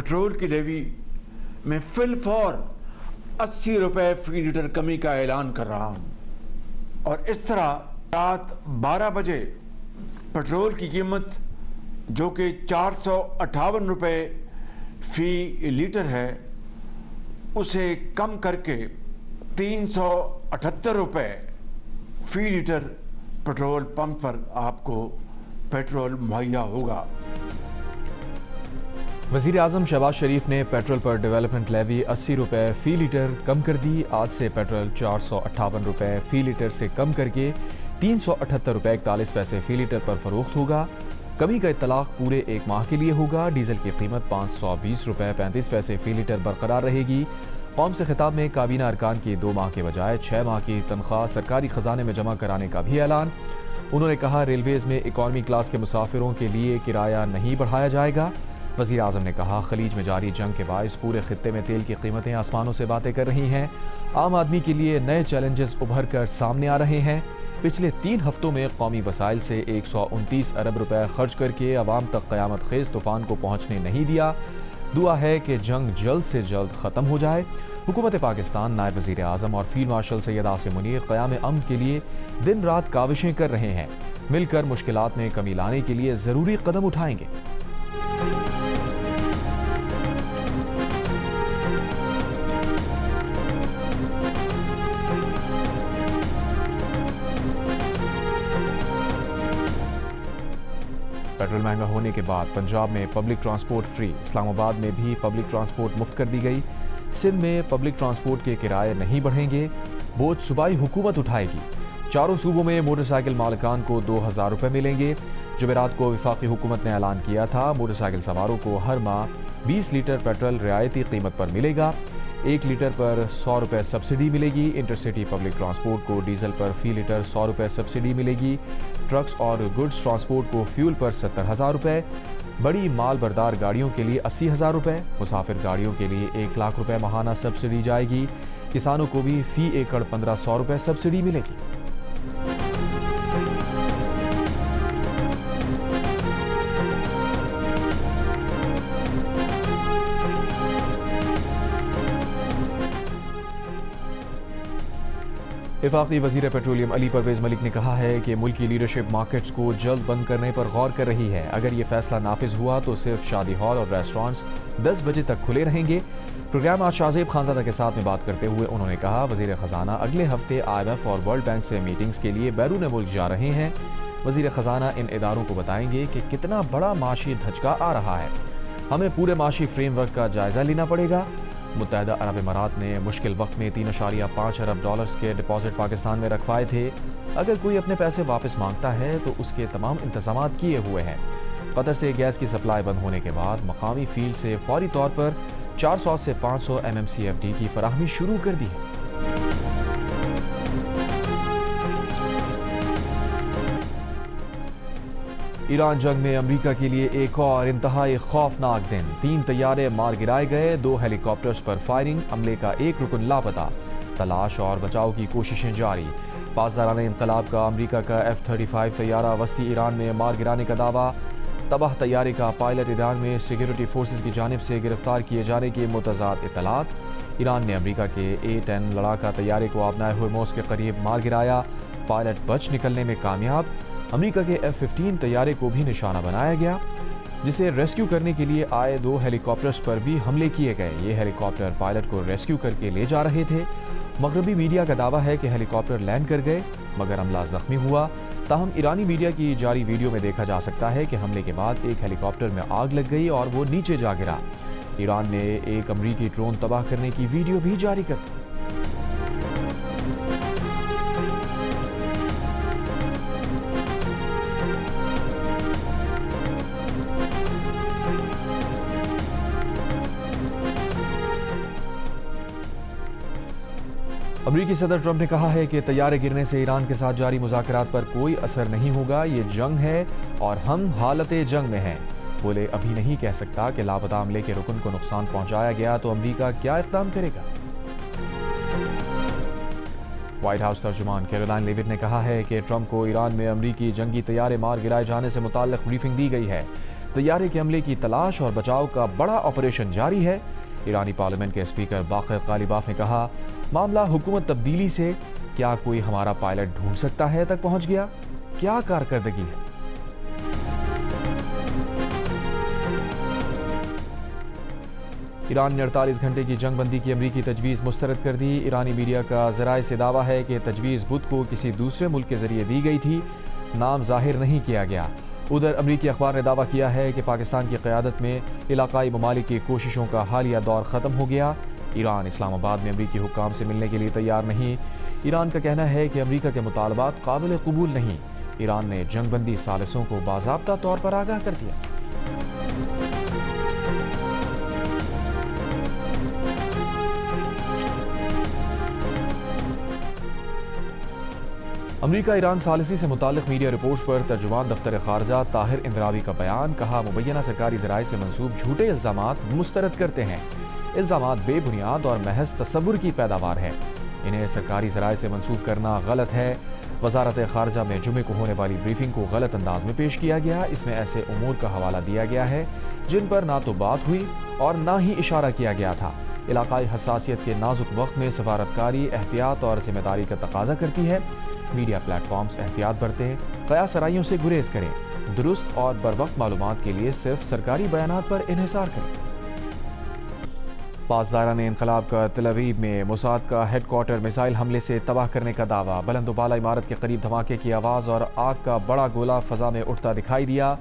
Petrol की levy में फिलफौर 80 रुपये फी लीटर कमी का ऐलान कर रहा हूँ। और इस तरह रात 12 बजे पेट्रोल की कीमत जो कि 458 रुपये फी लीटर है उसे कम करके 378 रुपये फी लीटर पेट्रोल पंप पर आपको पेट्रोल मुहैया होगा। वज़ीर आज़म शहबाज शरीफ ने पेट्रोल पर डेवलपमेंट लेवी 80 रुपये फ़ी लीटर कम कर दी। आज से पेट्रोल 458 रुपये फ़ी लीटर से कम करके 378 रुपये 41 पैसे फ़ी लीटर पर फरोख्त होगा। कमी का इत्तलाक़ पूरे एक माह के लिए होगा। डीजल की कीमत 520 रुपये 35 पैसे फ़ी लीटर बरकरार रहेगी। कौम से खिताब में काबीना अरकान की 2 माह के बजाय 6 माह की तनख्वाह सरकारी ख़जाने में जमा कराने का भी ऐलान। उन्होंने कहा, रेलवेज़ में इकॉनमी क्लास के मुसाफिरों के लिए किराया नहीं बढ़ाया जाएगा। वज़ीर आज़म ने कहा, खलीज में जारी जंग के बायस पूरे खित्ते में तेल की कीमतें आसमानों से बातें कर रही हैं। आम आदमी के लिए नए चैलेंजेस उभर कर सामने आ रहे हैं। पिछले 3 हफ्तों में कौमी वसाइल से 129 अरब रुपए खर्च करके अवाम तक क़यामत खेज़ तूफ़ान को पहुँचने नहीं दिया। दुआ है कि जंग जल्द से जल्द ख़त्म हो जाए। हुकूमत पाकिस्तान, नायब वज़ीर आज़म और फील्ड मार्शल सैयद आसिम मुनीर क़याम अमन के लिए दिन रात काविशें कर रहे हैं। मिलकर मुश्किलात में कमी लाने के लिए ज़रूरी कदम उठाएंगे। पेट्रोल महंगा होने के बाद पंजाब में पब्लिक ट्रांसपोर्ट फ्री, इस्लामाबाद में भी पब्लिक ट्रांसपोर्ट मुफ्त कर दी गई। सिंध में पब्लिक ट्रांसपोर्ट के किराए नहीं बढ़ेंगे, बोझ सूबाई हुकूमत उठाएगी। चारों सूबों में मोटरसाइकिल मालिकान को 2000 रुपये मिलेंगे। जुमेरात को वफाकी हुकूमत ने ऐलान किया था, मोटरसाइकिल सवारों को हर माह 20 लीटर पेट्रोल रियायती कीमत पर मिलेगा। 1 लीटर पर 100 रुपये सब्सिडी मिलेगी। इंटरसिटी पब्लिक ट्रांसपोर्ट को डीजल पर फ़ी लीटर 100 रुपये सब्सिडी मिलेगी। ट्रक्स और गुड्स ट्रांसपोर्ट को फ्यूल पर 70,000 रुपये, बड़ी माल बरदार गाड़ियों के लिए 80,000 रुपये, मुसाफिर गाड़ियों के लिए 1 लाख रुपये माहाना सब्सिडी जाएगी। किसानों को भी फ़ी एकड़ 1500 रुपये सब्सिडी मिलेगी। वफाकी वज़ीर पेट्रोलियम अली परवेज़ मलिक ने कहा है कि मुल्क की लीडरशिप मार्केट्स को जल्द बंद करने पर गौर कर रही है। अगर ये फैसला नाफिज हुआ तो सिर्फ शादी हॉल और रेस्टोरेंट्स 10 बजे तक खुले रहेंगे। प्रोग्राम आज शाहजेब खानज़ादा के साथ में बात करते हुए उन्होंने कहा, वज़ीर ख़जाना अगले हफ्ते IMF और वर्ल्ड बैंक से मीटिंग्स के लिए बैरून मुल्क जा रहे हैं। वज़ीर ख़जाना इन इदारों को बताएंगे कि कितना बड़ा माशी धचका आ रहा है। हमें पूरे माशी फ्रेमवर्क का जायज़ा लेना पड़ेगा। मुत्तहदा अरब अमारात ने मुश्किल वक्त में 3.5 अरब डॉलर्स के डिपॉजिट पाकिस्तान में रखवाए थे। अगर कोई अपने पैसे वापस मांगता है तो उसके तमाम इंतजाम किए हुए हैं। कतर से गैस की सप्लाई बंद होने के बाद मकामी फील्ड से फौरी तौर पर 400 से 500 MMCFD की फराहमी शुरू कर दी है। ईरान जंग में अमेरिका के लिए एक और इंतहाई खौफनाक दिन। 3 तैयारे मार गिराए गए, 2 हेलीकॉप्टर्स पर फायरिंग, अमले का 1 रुकन लापता। तलाश और बचाव की कोशिशें जारी। पासदारान इंकलाब का अमेरिका का F-35 तैयारा वस्ती ईरान में मार गिराने का दावा। तबाह तैयारे का पायलट ईरान में सिक्योरिटी फोर्सेस की जानिब से गिरफ्तार किए जाने की मुतज़ाद इत्तलात। ईरान ने अमेरिका के A-10 लड़ाका तैयारे को आबनाए हुर्मुज़ के करीब मार गिराया। पायलट बच निकलने में कामयाब। अमेरिका के F-15 तैयारे को भी निशाना बनाया गया, जिसे रेस्क्यू करने के लिए आए 2 हेलीकॉप्टर्स पर भी हमले किए गए। ये हेलीकॉप्टर पायलट को रेस्क्यू करके ले जा रहे थे। मगरबी मीडिया का दावा है कि हेलीकॉप्टर लैंड कर गए मगर अमला जख्मी हुआ। ताहम ईरानी मीडिया की जारी वीडियो में देखा जा सकता है कि हमले के बाद एक हेलीकॉप्टर में आग लग गई और वो नीचे जा गिरा। ईरान ने एक अमरीकी ड्रोन तबाह करने की वीडियो भी जारी कर दी। अमरीकी सदर ट्रंप ने कहा है कि तैयारे गिरने से ईरान के साथ जारी मुज़ाकरात पर कोई असर नहीं होगा। ये जंग है और हम हालते जंग में हैं। बोले, अभी नहीं कह सकता कि लापता अमले के रुकन को नुकसान पहुंचाया गया तो अमरीका क्या इक़दाम करेगा। व्हाइट हाउस तर्जुमान कैरोलाइन लेविट ने कहा है कि ट्रंप को ईरान में अमरीकी जंगी तैयारे मार गिराए जाने से मुताल्लिक़ ब्रीफिंग दी गई है। तैयारे के हमले की तलाश और बचाव का बड़ा ऑपरेशन जारी है। ईरानी पार्लियामेंट के स्पीकर बाक़र ग़ालिबाफ ने कहा, मामला हुकूमत तब्दीली से क्या कोई हमारा पायलट ढूंढ सकता है तक पहुंच गया। क्या कारकर्दगी है। ईरान ने 48 घंटे की जंगबंदी की अमरीकी तजवीज़ मुस्तरद कर दी। ईरानी मीडिया का ज़राए से दावा है कि तजवीज़ बुध को किसी दूसरे मुल्क के जरिए दी गई थी, नाम जाहिर नहीं किया गया। उधर अमरीकी अखबार ने दावा किया है कि पाकिस्तान की क़यादत में इलाकाई ममालिक की कोशिशों का हालिया दौर ख़त्म हो गया। ईरान इस्लामाबाद में अमरीकी हुक्काम से मिलने के लिए तैयार नहीं। ईरान का कहना है कि अमरीका के मुतालबात काबिल कबूल नहीं। ईरान ने जंगबंदी सालिसों को बाज़ाब्ता तौर पर आगाह कर दिया। अमरीका ईरान सालिसी से मुताल्लिक़ मीडिया रिपोर्ट्स पर तर्जुमान दफ्तर ख़ारजा ताहिर इंदरावी का बयान। कहा, मुबैना सरकारी ज़राए से मंसूब झूठे इल्ज़ामात मुस्तरद करते हैं। इल्ज़ामात बेबुनियाद और महज तसव्वुर की पैदावार है। इन्हें सरकारी ज़राए से मंसूब करना गलत है। वज़ारत ख़ारजा में जुमे को होने वाली ब्रीफिंग को गलत अंदाज में पेश किया गया। इसमें ऐसे उमूर का हवाला दिया गया है जिन पर ना तो बात हुई और ना ही इशारा किया गया था। इलाकाई हसासियत के नाजुक वक्त में सफारतकारी एहतियात और जिम्मेदारी का तकाजा करती है। मीडिया प्लेटफॉर्म्स एहतियात बरतें, क़यास आराइयों से गुरेज करें, दुरुस्त और बरवक्त मालूमात के लिए सिर्फ सरकारी बयानात पर इन्हिसार करें। पासदारान इनकलाब का तल अवीव में मोसाद का हेडक्वार्टर मिसाइल हमले से तबाह करने का दावा। बुलंदोबाला इमारत के करीब धमाके की आवाज़ और आग का बड़ा गोला फ़ज़ा में उठता दिखाई दिया।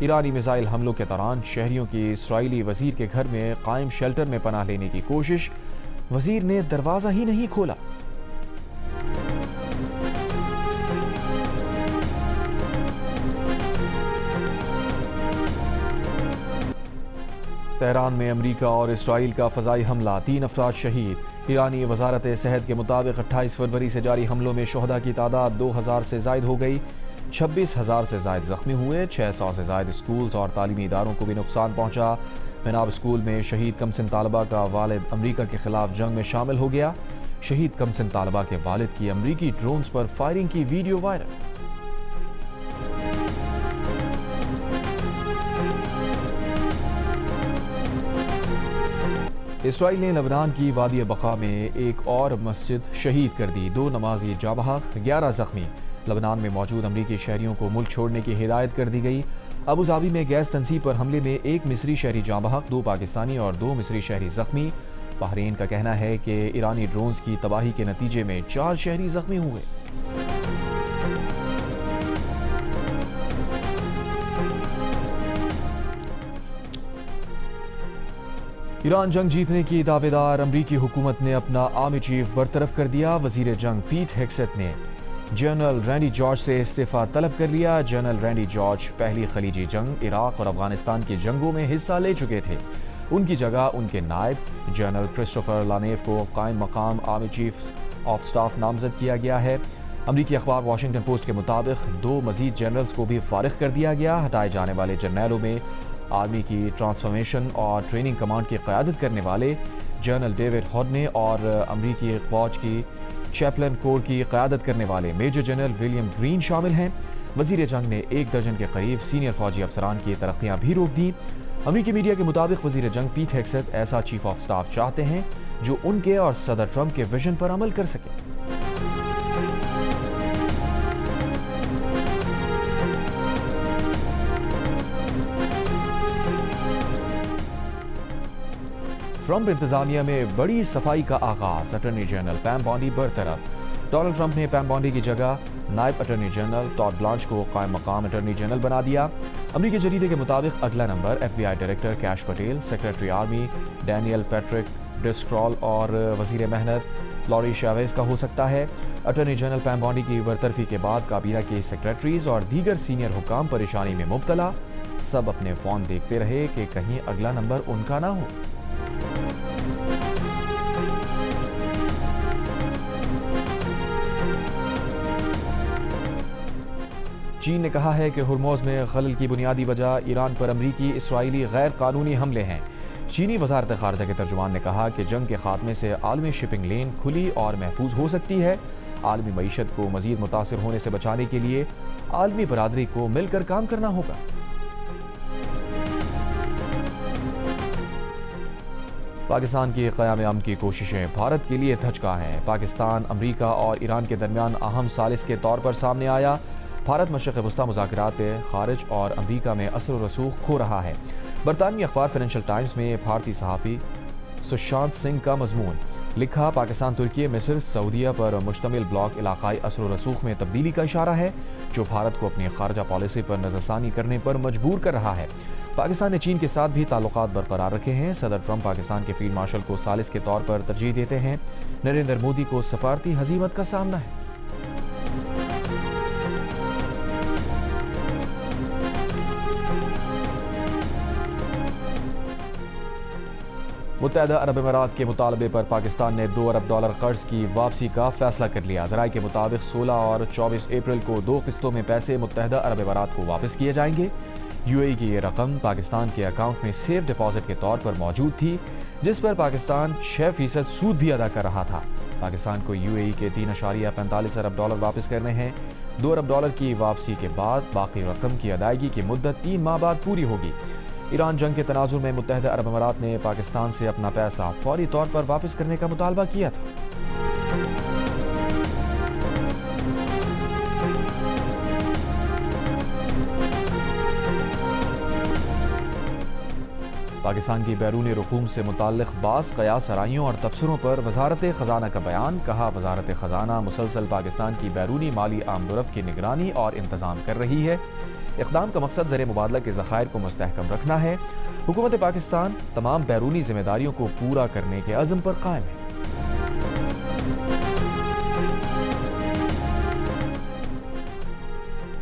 ईरानी मिसाइल हमलों के दौरान शहरियों की इसराइली वज़ीर के घर में कायम शेल्टर में पनाह लेने की कोशिश, वज़ीर ने दरवाज़ा ही नहीं खोला। तेहरान में अमरीका और इसराइल का फ़ज़ाई हमला, 3 अफराद शहीद। ईरानी वज़ारत सेहत के मुताबिक 28 फरवरी से जारी हमलों में शोहदा की तादाद 2000 से ज़ायद हो गई। 26,000 से ज़ायद ज़ख्मी हुए। 600 से ज़ायद स्कूल्स और तालीमी इदारों को भी नुकसान पहुँचा। मिनाब स्कूल में शहीद कमसिन तालबा का वालिद अमरीका के खिलाफ जंग में शामिल हो गया। शहीद कमसिन तालबा के वालिद की अमरीकी ड्रोन्स पर फायरिंग की वीडियो वायरल। इसराइल ने लबनान की वादी बका में एक और मस्जिद शहीद कर दी। 2 नमाजी जाँ बहक, 11 ज़ख्मी। लबनान में मौजूद अमरीकी शहरियों को मुल्क छोड़ने की हिदायत कर दी गई। अबू धाबी में गैस तनसीब पर हमले में 1 मिस्री शहरी जाँ बहक, 2 पाकिस्तानी और 2 मिस्री शहरी ज़ख्मी। बहरीन का कहना है कि ईरानी ड्रोन्स की तबाही के नतीजे में 4 शहरी ज़ख्मी हुए। ईरान जंग जीतने की दावेदार अमरीकी हुकूमत ने अपना आर्मी चीफ बरतरफ कर दिया। वजीर जंग पीट हेग्सेथ ने जनरल रैंडी जॉर्ज से इस्तीफा तलब कर लिया। जनरल रैंडी जॉर्ज पहली खलीजी जंग, इराक और अफगानिस्तान की जंगों में हिस्सा ले चुके थे। उनकी जगह उनके नायब जनरल क्रिस्टोफर लानेव को कायम मकाम आर्मी चीफ ऑफ स्टाफ नामजद किया गया है। अमरीकी अखबार वाशिंगटन पोस्ट के मुताबिक 2 मजीद जनरल्स को भी फारिग कर दिया गया। हटाए जाने वाले जर्नैलों में आर्मी की ट्रांसफॉर्मेशन और ट्रेनिंग कमांड की क़यादत करने वाले जनरल डेविड हॉडने और अमरीकी फ़ौज की चैपलन कोर की क़यादत करने वाले मेजर जनरल विलियम ग्रीन शामिल हैं। वज़ीर जंग ने 1 दर्जन के करीब सीनियर फ़ौजी अफसरान की तरक्कियाँ भी रोक दी। अमरीकी मीडिया के मुताबिक वज़ीर जंग पीट हेग्सेथ ऐसा चीफ ऑफ स्टाफ चाहते हैं जो उनके और सदर ट्रंप के विजन पर अमल कर सके। ट्रंप इंतजामिया में बड़ी सफाई का आगाज। Attorney general पैम बॉन्डी बरतरफ। डोनाल्ड ट्रंप ने पैम बॉन्डी की जगह नायब अटॉर्नी जनरल टॉड ब्लांच को कायम मकाम अटॉर्नी जनरल बना दिया। अमरीकी जरीदे के मुताबिक अगला नंबर FBI director Kash Patel, secretary army Daniel Patrick Driscoll और वजीर मेहनत लॉरी शावेज का हो सकता है। अटॉर्नी जनरल पैम बॉन्डी की बरतरफी के बाद काबीना के सेक्रेटरीज और दीगर सीनियर हुकाम परेशानी में मुब्तला। सब अपने फ़ोन देखते रहे कि कहीं अगला नंबर उनका ना हो। चीन ने कहा है कि हुर्मुज़ में खलल की बुनियादी वजह ईरान पर अमरीकी इसराइली गैर कानूनी हमले हैं। चीनी वज़ारत ख़ारजा के तर्जुमान ने कहा कि जंग के खात्मे से आलमी शिपिंग लेन खुली और महफूज हो सकती है। आलमी मईशत को मज़ीद मुतासिर होने से बचाने के लिए आलमी बरादरी को मिलकर काम करना होगा। पाकिस्तान की क़याम अमन की कोशिशें भारत के लिए धचका हैं। पाकिस्तान, अमरीका और ईरान के दरमियान अहम सालिस के तौर पर सामने आया। भारत मशरिक़ वस्ता मुज़ाकरात ख़ारिज और अमरीका में असर व रसूख खो रहा है। बरतानवी अखबार फाइनेंशियल टाइम्स में भारतीय सहाफ़ी सुशांत सिंह का मज़मून लिखा, पाकिस्तान तुर्की मिस्र सऊदीया पर मुश्तमिल ब्लॉक इलाकाई असर व रसूख में तब्दीली का इशारा है, जो भारत को अपनी खारजा पॉलिसी पर नज़रसानी करने पर मजबूर कर रहा है। पाकिस्तान ने चीन के साथ भी ताल्लुकात बरकरार रखे हैं। सदर ट्रंप पाकिस्तान के फील्ड मार्शल को सालिस के तौर पर तरजीह देते हैं। नरेंद्र मोदी को सफारती हजीमत का सामना है। मुत्तहदा अरब अमीरात के मुतालबे पर पाकिस्तान ने $2 अरब कर्ज की वापसी का फैसला कर लिया। ज़राए के मुताबिक 16 और 24 अप्रैल को 2 किस्तों में पैसे मुत्तहदा अरब अमीरात को वापस किए जाएंगे। यूएई की ये रकम पाकिस्तान के अकाउंट में सेफ डिपॉजिट के तौर पर मौजूद थी, जिस पर पाकिस्तान 6% सूद भी अदा कर रहा था। पाकिस्तान को यूएई के $3.45 अरब वापस करने हैं। $2 अरब की वापसी के बाद बाकी रकम की अदायगी की मुद्दत 3 माह बाद पूरी होगी। ईरान जंग के तनाजुर में मुत्तहदा अरब अमीरात ने पाकिस्तान से अपना पैसा फौरी तौर पर वापस करने का मुतालबा किया था। पाकिस्तान की बैरूनी रकूम से मुताल्लिक़ बास क़यास आराइयों और तबसरों पर वजारत ख़जाना का बयान। कहा, वजारत ख़जाना मुसलसल पाकिस्तान की बैरूनी माली आमदोरफ्त की निगरानी और इंतज़ाम कर रही है। इक़दाम का मकसद ज़र मुबादला के ज़खायर को मुस्तहकम रखना है। हुकूमत पाकिस्तान तमाम बैरूनी जिम्मेदारियों को पूरा करने के अज़्म पर कायम है।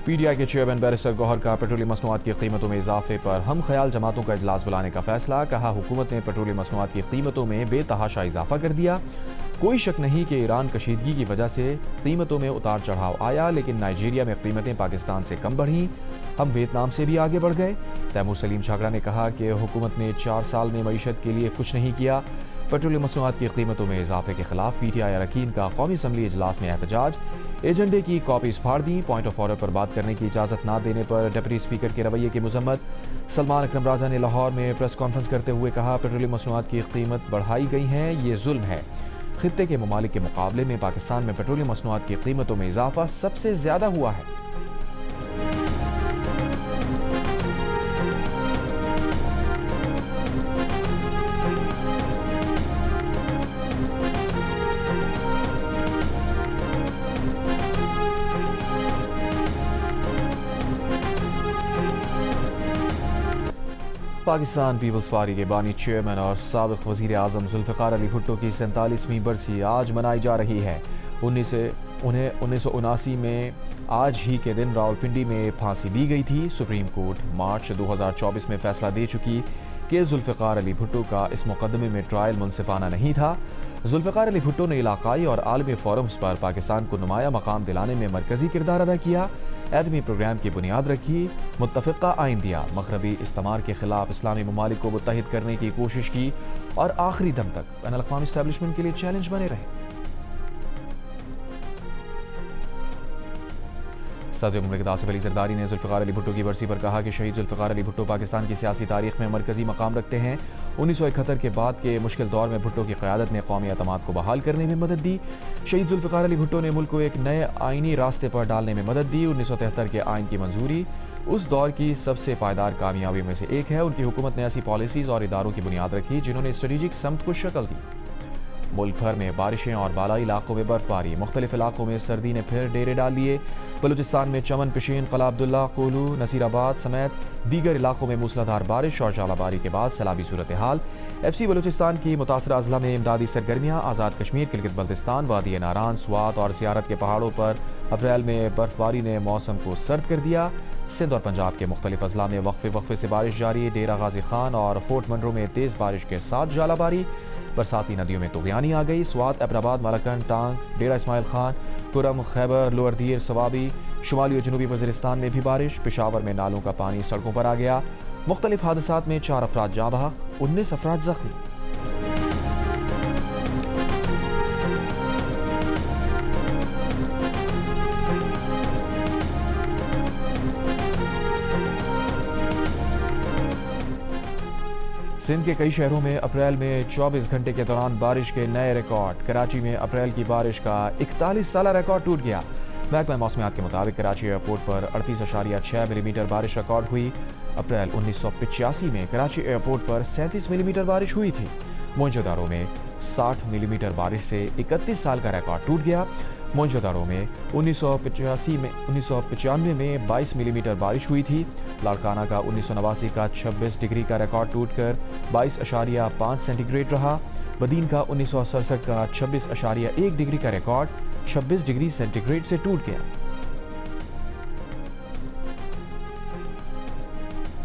पीडीआई के चेयरमैन बैरिस्टर गौहर का पेट्रोलियम मसनूआत की कीमतों में इजाफे पर हम ख्याल जमातों का इजलास बुलाने का फैसला। कहा, हुकूमत ने पेट्रोलियम मसनूआत की कीमतों में बेतहाशा इजाफा कर दिया। कोई शक नहीं कि ईरान कशीदगी की वजह से कीमतों में उतार चढ़ाव आया, लेकिन नाइजीरिया में कीमतें पाकिस्तान से कम बढ़ीं। हम वियतनाम से भी आगे बढ़ गए। तैमूर सलीम छागड़ा ने कहा कि हुकूमत ने 4 साल में मईशत के लिए कुछ नहीं किया। पेट्रोलियम मसनूआत की कीमतों में इजाफे के खिलाफ पीटीआई अरकान का कौमी असम्बली इजलास में एहतजाज। एजेंडे की कॉपीज फाड़ दी। पॉइंट ऑफ ऑर्डर पर बात करने की इजाज़त न देने पर डिप्टी स्पीकर के रवैये की मजम्मत। सलमान अकरम राजा ने लाहौर में प्रेस कॉन्फ्रेंस करते हुए कहा, पेट्रोलियम मसनूआत की कीमत बढ़ाई गई है, ये जुल्म है। खित्ते के ममालिक के मुकाबले में पाकिस्तान में पेट्रोलियम मसनूआत की कीमतों में इजाफा सबसे ज्यादा हुआ है। पाकिस्तान पीपल्स पार्टी के बानी चेयरमैन और साबिक़ वज़ीर आज़म जुल्फ़िकार अली भुट्टो की 47वीं बरसी आज मनाई जा रही है। उन्हें 1979 में आज ही के दिन रावलपिंडी में फांसी दी गई थी। सुप्रीम कोर्ट मार्च 2024 में फैसला दे चुकी कि जुल्फ़िकार अली भुट्टो का इस मुकदमे में ट्रायल मुनसिफाना नहीं था। जुल्फ़िकार अली भुट्टो ने इलाकाई और आलमी फोरम्स पर पाकिस्तान को नुमाया मकाम दिलाने में मरकज़ी किरदार अदा किया। एटमी प्रोग्राम की बुनियाद रखी, मुत्तफ़िक़ा आइन दिया, मग़रबी इस्तेमार के खिलाफ इस्लामी ममालिक को मुत्तहिद करने की कोशिश की और आखिरी दम तक बैनुल अक़वामी इस्टेब्लिशमेंट के लिए चैलेंज बने रहे। सदर मुमलिकत आसिफ अली ज़रदारी ने जुल्फ़िकार अली भुट्टो की बरसी पर कहा कि शहीद जुल्फ़िकार अली भुट्टो पाकिस्तान की सियासी तारीख़ में मरकज़ी मकाम रखते हैं। 1971 के बाद के मुश्किल दौर में भुट्टो की क़यादत ने कौमी एतमाद को बहाल करने में मदद दी। शहीद जुल्फ़िकार अली भुट्टो ने मुल्क को एक नए आइनी रास्ते पर डालने में मदद दी। 1973 के आइन की मंजूरी उस दौर की सबसे पायदार कामयाबियों में से एक है। उनकी हुकूमत ने ऐसी पॉलिसीज़ और इदारों की बुनियाद रखी जिन्होंने स्ट्रेटेजिक समत को शक्ल दी। मुल्क भर में बारिशें और बालाई इलाकों में बर्फबारी, मुख्तलिफ इलाकों में सर्दी ने फिर डेरे डाल लिए। बलूचिस्तान में चमन, पिशीन, कला अब्दुल्ला, कोलू, नसीराबाद समेत दीगर इलाकों में मूसलाधार बारिश और जालाबारी के बाद सैलाबी सूरत हाल। FC बलूचिस्तान की मुतासरा अजला में इमदादी सरगर्मियाँ। आज़ाद कश्मीर, गिलगित बल्तिस्तान, वादी नारान, स्वात और ज़ियारत के पहाड़ों पर अप्रैल में बर्फबारी ने मौसम को सर्द कर दिया। सिंध और पंजाब के मुख्तलिफ अजला में वक्फे से बारिश जारी। डेरा गाजी खान और फोर्ट मंडरो में तेज़ बारिश के साथ जालाबारी। बरसाती नदियों में तुग़यानी आ गई। स्वात, एबराबाद, मलकन, टांग, डेरा इस्माइल खान, कुरम, खैबर, लोअर दीर, सवाबी, शुमाली और जनूबी वज़ीरिस्तान में भी बारिश। पेशावर में नालों का पानी सड़कों पर आ गया। मुख्तलिफ हादसात में 4 अफराद जाँ बहक, 19 अफराद जख्मी। सिंध के कई शहरों में अप्रैल में 24 घंटे के दौरान बारिश के नए रिकॉर्ड। कराची में अप्रैल की बारिश का 41 साला रिकॉर्ड टूट गया। महकमा मौसमियात के मुताबिक कराची एयरपोर्ट पर 38.6 मिलीमीटर बारिश रिकॉर्ड हुई। अप्रैल 1985 में कराची एयरपोर्ट पर 37 मिलीमीटर बारिश हुई थी। मोइंजोदारो में 60 मिलीमीटर बारिश से 31 साल का रिकॉर्ड टूट गया। मोइंजोदारो में 1995 में 22 मिलीमीटर बारिश हुई थी। लाड़काना का 1989 का 26 डिग्री का रिकॉर्ड टूटकर 22.5 सेंटीग्रेड रहा। बदीन का 1967 का 26.1 डिग्री का रिकॉर्ड 26 डिग्री सेंटीग्रेड से टूट गया।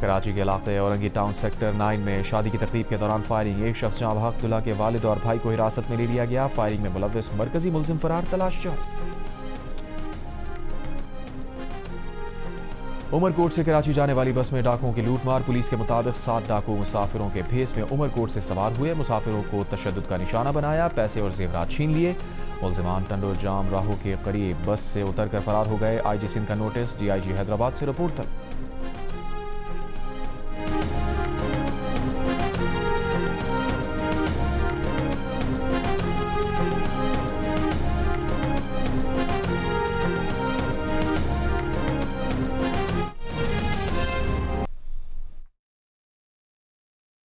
कराची के इलाके औरंगी टाउन सेक्टर 9 में शादी की तकरीब के दौरान फायरिंग। एक शख्स जहां बहक दुल्हा के वालिद और भाई को हिरासत में ले लिया गया। फायरिंग में मुलव्विस मरकजी मुलजिम फरार, तलाश जारी। उमरकोट से कराची जाने वाली बस में डाकुओं की लूटमार। पुलिस के मुताबिक 7 डाकू मुसाफिरों के भेस में उमरकोट से सवार हुए। मुसाफिरों को तशद्दुद का निशाना बनाया, पैसे और जेवरात छीन लिए। मुलजिमान टंडोर जाम राहू के करीब बस से उतरकर फरार हो गए। IG सिंध का नोटिस DIG हैदराबाद से रिपोर्ट तक।